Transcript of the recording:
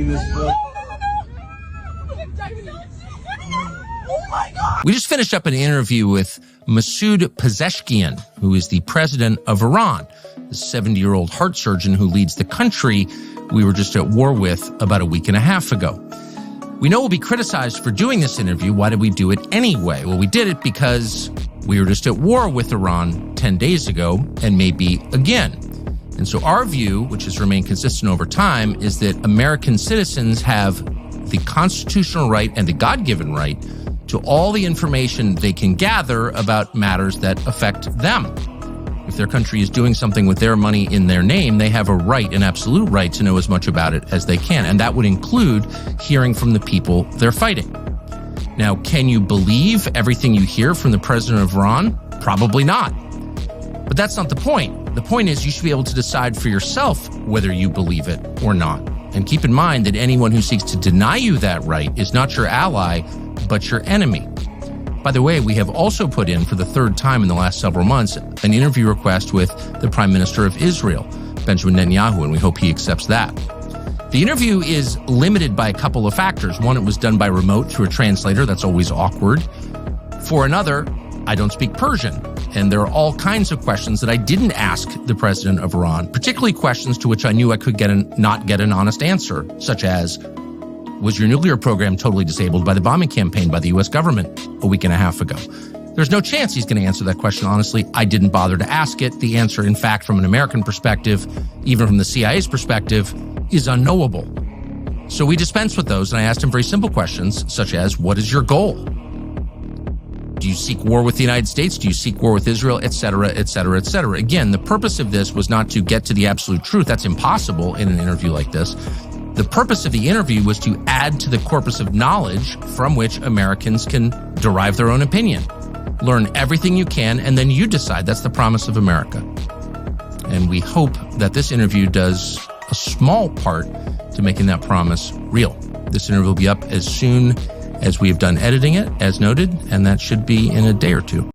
reading this book. We just finished up an interview with Masoud Pezeshkian, who is the president of Iran, the 70-year-old heart surgeon who leads the country we were just at war with about a week and a half ago. We know we'll be criticized for doing this interview. Why did we do it anyway? Well, we did it because we were just at war with Iran 10 days ago and maybe again. And so our view, which has remained consistent over time, is that American citizens have the constitutional right and the God-given right to all the information they can gather about matters that affect them. If their country is doing something with their money in their name, they have a right, an absolute right, to know as much about it as they can. And that would include hearing from the people they're fighting. Now, can you believe everything you hear from the president of Iran? Probably not. But that's not the point. The point is you should be able to decide for yourself whether you believe it or not. And keep in mind that anyone who seeks to deny you that right is not your ally, but your enemy. By the way, we have also put in, for the third time in the last several months, an interview request with the Prime Minister of Israel, Benjamin Netanyahu, and we hope he accepts that. The interview is limited by a couple of factors. One, it was done by remote through a translator. That's always awkward. For another, I don't speak Persian, and there are all kinds of questions that I didn't ask the president of Iran, particularly questions to which I knew I could not get an honest answer, such as, was your nuclear program totally disabled by the bombing campaign by the U.S. government a week and a half ago? There's no chance he's going to answer that question honestly. I didn't bother to ask it. The answer, in fact, from an American perspective, even from the CIA's perspective, is unknowable. So we dispensed with those, and I asked him very simple questions, such as, what is your goal? Do you seek war with the United States? Do you seek war with Israel? Et cetera, et cetera, et cetera. Again, the purpose of this was not to get to the absolute truth. That's impossible in an interview like this. The purpose of the interview was to add to the corpus of knowledge from which Americans can derive their own opinion. Learn everything you can, and then you decide. That's the promise of America. And we hope that this interview does a small part to making that promise real. This interview will be up as soon as we have done editing it, as noted, and that should be in a day or two.